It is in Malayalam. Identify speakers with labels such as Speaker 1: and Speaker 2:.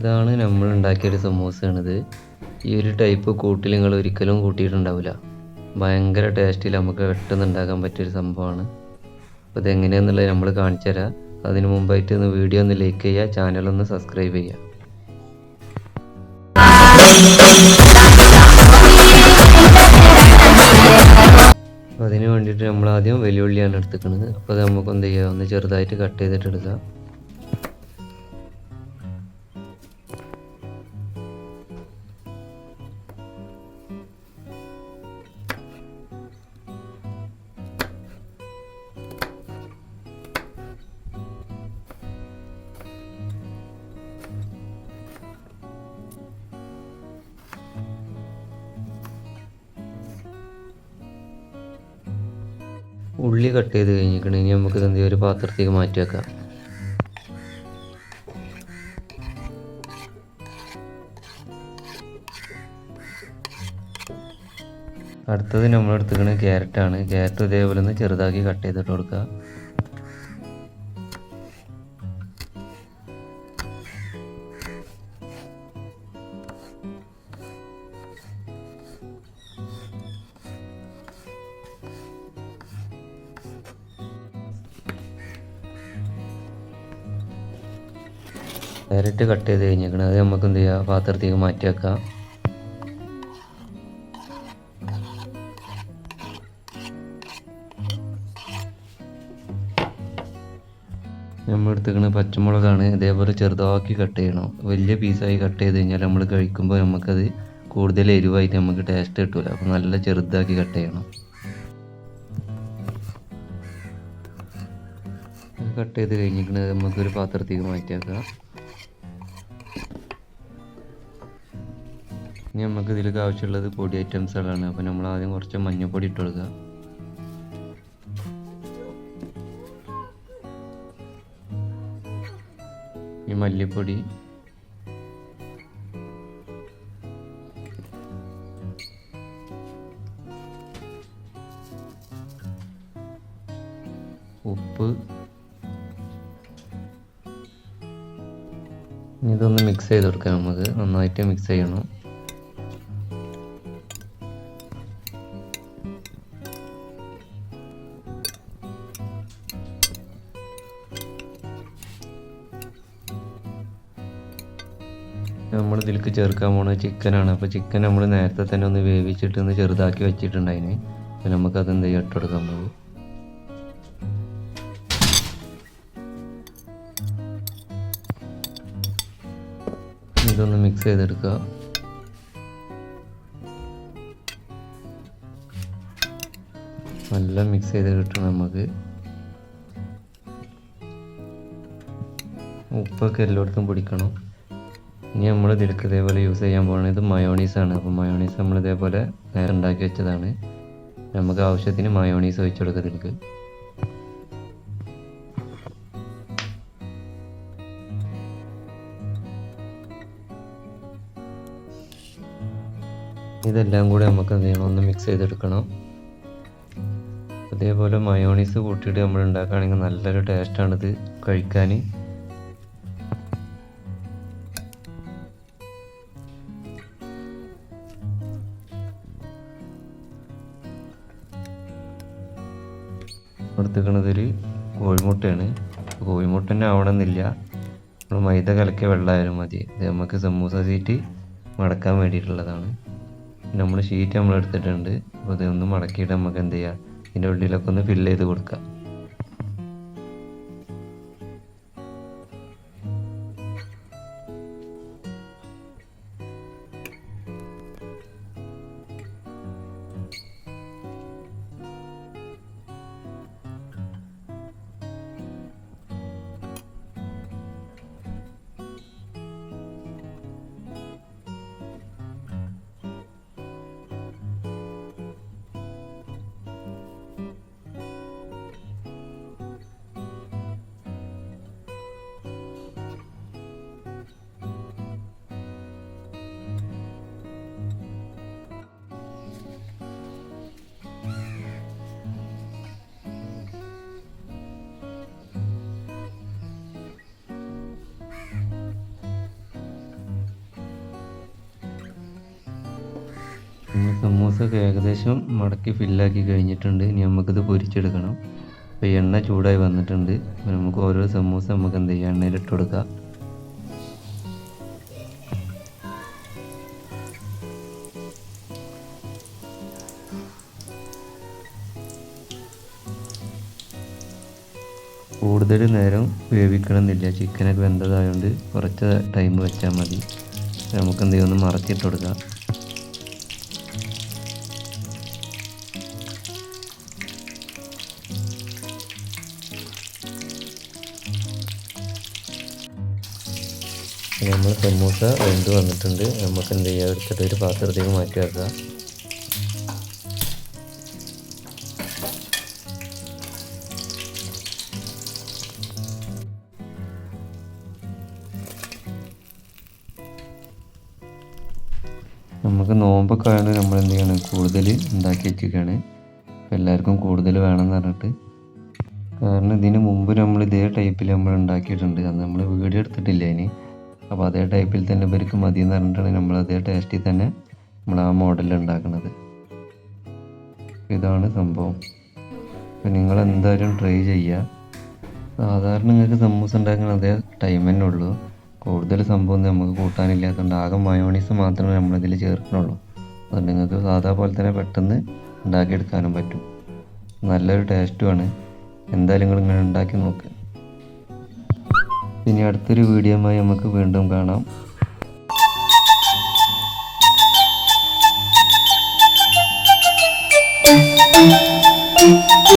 Speaker 1: ഇതാണ് നമ്മൾ ഉണ്ടാക്കിയൊരു സമൂസയാണിത്. ഈ ഒരു ടൈപ്പ് കൂട്ടിൽ നിങ്ങൾ ഒരിക്കലും കൂട്ടിയിട്ടുണ്ടാവില്ല. ഭയങ്കര ടേസ്റ്റിൽ നമുക്ക് പെട്ടെന്ന് ഉണ്ടാക്കാൻ പറ്റിയൊരു സംഭവമാണ്. അപ്പോൾ ഇതെങ്ങനെയാണെന്നുള്ളത് നമ്മൾ കാണിച്ചു തരാം. അതിന് മുമ്പായിട്ട് ഒന്ന് വീഡിയോ ഒന്ന് ലൈക്ക് ചെയ്യുക, ചാനലൊന്ന് സബ്സ്ക്രൈബ് ചെയ്യുക. അപ്പോൾ അതിന് വേണ്ടിയിട്ട് നമ്മൾ ആദ്യം വെല്ലുള്ളിയാണ് എടുത്തിക്കുന്നത്. അപ്പോൾ അത് നമുക്ക് എന്ത് ചെയ്യുക, ഒന്ന് ചെറുതായിട്ട് കട്ട് ചെയ്തിട്ട് എടുക്കുക. ഉള്ളി കട്ട് ചെയ്ത് കഴിഞ്ഞിരിക്കണം. ഇനി നമുക്ക് ഇത് ഒരു പാത്രത്തേക്ക് മാറ്റി വെക്കാം. അടുത്തത് നമ്മൾ എടുത്തിരിക്കുന്നത് ക്യാരറ്റാണ്. ക്യാരറ്റ് ഇതേപോലെ ഒന്ന് ചെറുതാക്കി കട്ട് ചെയ്തിട്ട് കൊടുക്കുക. ക്യാരറ്റ് കട്ട് ചെയ്ത് കഴിഞ്ഞിരിക്കണം. അത് നമുക്ക് എന്ത് ചെയ്യുക, പാത്രത്തേക്ക് മാറ്റി വെക്കാം. നമ്മൾ എടുത്തിരിക്കുന്നത് പച്ചമുളകാണ്. ഇതേപോലെ ചെറുതാക്കി കട്ട് ചെയ്യണം. വലിയ പീസായി കട്ട് ചെയ്ത് കഴിഞ്ഞാൽ നമ്മൾ കഴിക്കുമ്പോൾ നമുക്കത് കൂടുതൽ എരിവായിട്ട് നമുക്ക് ടേസ്റ്റ് കിട്ടില്ല. അപ്പോൾ നല്ല ചെറുതാക്കി കട്ട് ചെയ്യണം. കട്ട് ചെയ്ത് കഴിഞ്ഞിരിക്കുന്നത് നമുക്കൊരു പാത്രത്തേക്ക് മാറ്റി വെക്കാം. ഇനി നമുക്ക് ഇതിലേക്ക് ആവശ്യമുള്ളത് പൊടി ഐറ്റംസുകളാണ്. അപ്പോൾ നമ്മൾ ആദ്യം കുറച്ച് മഞ്ഞൾപ്പൊടി ഇട്ട് കൊടുക്കുക. ഈ മല്ലിപ്പൊടി, ഉപ്പ്, ഇതൊന്ന് മിക്സ് ചെയ്ത് കൊടുക്കാം. നമുക്ക് നന്നായിട്ട് മിക്സ് ചെയ്യണം. നമ്മൾ ഇതിലേക്ക് ചേർക്കാൻ പോകുന്നത് ചിക്കനാണ്. അപ്പോൾ ചിക്കൻ നമ്മൾ നേരത്തെ തന്നെ ഒന്ന് വേവിച്ചിട്ട് ഒന്ന് ചെറുതാക്കി വെച്ചിട്ടുണ്ടായിന്. അപ്പോൾ നമുക്കത് എന്ത് ചെയ്യാം, ഇട്ട് കൊടുക്കാൻ പോകും. ഇതൊന്ന് മിക്സ് ചെയ്തെടുക്കുക. നല്ല മിക്സ് ചെയ്ത് കിട്ടണം നമുക്ക്. ഉപ്പൊക്കെ എല്ലായിടത്തും പിടിക്കണം. ഇനി നമ്മൾ ഇതിലേക്ക് ഇതേപോലെ യൂസ് ചെയ്യാൻ പോകുന്നത് മയോണീസാണ്. അപ്പോൾ മയോണീസ് നമ്മൾ ഇതേപോലെ നേരെ ഉണ്ടാക്കി വെച്ചതാണ്. നമുക്ക് ആവശ്യത്തിന് മയോണീസ് ഒഴിച്ചു കൊടുക്കുക ഇതിലേക്ക്. ഇതെല്ലാം കൂടെ നമുക്ക് എന്ത് ചെയ്യണം, ഒന്ന് മിക്സ് ചെയ്തെടുക്കണം. അതേപോലെ മയോണീസ് കൂട്ടിയിട്ട് നമ്മൾ ഉണ്ടാക്കുകയാണെങ്കിൽ നല്ലൊരു ടേസ്റ്റാണിത് കഴിക്കാൻ. എടുത്തിരിക്കണതൊരു കോഴിമുട്ടയാണ്. കോഴിമുട്ട തന്നെ ആവണമെന്നില്ല, നമ്മൾ മൈദ കലക്കിയ വെള്ളമായാലും മതി. ഇത് നമുക്ക് സമൂസ ഷീറ്റ് മടക്കാൻ വേണ്ടിയിട്ടുള്ളതാണ്. നമ്മൾ ഷീറ്റ് നമ്മൾ എടുത്തിട്ടുണ്ട്. അപ്പോൾ ഇതൊന്ന് മടക്കിയിട്ട് നമുക്ക് എന്ത് ചെയ്യാം, ഇതിൻ്റെ ഉള്ളിലൊക്കെ ഒന്ന് ഫില്ല് ചെയ്ത് കൊടുക്കാം. നമ്മൾ സമൂസൊക്കെ ഏകദേശം മടക്കി ഫില്ലാക്കി കഴിഞ്ഞിട്ടുണ്ട്. ഇനി നമുക്കിത് പൊരിച്ചെടുക്കണം. അപ്പോൾ എണ്ണ ചൂടായി വന്നിട്ടുണ്ട്. അപ്പോൾ നമുക്ക് ഓരോ സമൂസ നമുക്ക് എന്ത് ചെയ്യാം, എണ്ണയിലിട്ട് കൊടുക്കാം. കൂടുതൽ നേരം വേവിക്കണമെന്നില്ല. ചിക്കനൊക്കെ വെന്തതായതുകൊണ്ട് കുറച്ച് ടൈം വെച്ചാൽ മതി. നമുക്ക് എന്ത് ചെയ്യും, ഒന്ന് മറച്ചിട്ട് കൊടുക്കാം. നമ്മൾ സമൂസ വെന്ത് വന്നിട്ടുണ്ട്. നമുക്ക് എന്ത് ചെയ്യുക, എടുത്തിട്ട് ഒരു പാത്രത്തേക്ക് മാറ്റി വെക്കുക. നമുക്ക് നോമ്പൊക്കെ ആയതുകൊണ്ട് നമ്മൾ എന്ത് ചെയ്യണം, കൂടുതൽ ഉണ്ടാക്കി വെച്ചിരിക്കുകയാണ്. അപ്പോൾ എല്ലാവർക്കും കൂടുതൽ വേണമെന്ന് പറഞ്ഞിട്ട്. കാരണം ഇതിന് മുമ്പ് നമ്മൾ ഇതേ ടൈപ്പിൽ നമ്മൾ ഉണ്ടാക്കിയിട്ടുണ്ട്. അത് നമ്മൾ വീഡിയോ എടുത്തിട്ടില്ല ഇനി. അപ്പോൾ അതേ ടൈപ്പിൽ തന്നെ ഇവർക്ക് മതി എന്ന് പറഞ്ഞിട്ടാണ് നമ്മൾ അതേ ടേസ്റ്റിൽ തന്നെ നമ്മൾ ആ മോഡലിൽ ഉണ്ടാക്കുന്നത്. ഇതാണ് സംഭവം. അപ്പോൾ നിങ്ങൾ എന്തായാലും ട്രൈ ചെയ്യുക. സാധാരണ നിങ്ങൾക്ക് സമൂസ ഉണ്ടാക്കുന്ന അതേ ടൈം തന്നെ ഉള്ളൂ. കൂടുതൽ സംഭവം നമുക്ക് കൂട്ടാനില്ലാത്തതുകൊണ്ട് ആകെ മയോണീസ് മാത്രമേ നമ്മളിതിൽ ചേർക്കണുള്ളൂ. അതുകൊണ്ട് നിങ്ങൾക്ക് സാധാ പോലെ തന്നെ പെട്ടെന്ന് ഉണ്ടാക്കിയെടുക്കാനും പറ്റും. നല്ലൊരു ടേസ്റ്റുമാണ്. എന്തായാലും നിങ്ങൾ ഇങ്ങനെ ഉണ്ടാക്കി നോക്കുക. ഇനി അടുത്തൊരു വീഡിയോയുമായി നമുക്ക് വീണ്ടും കാണാം.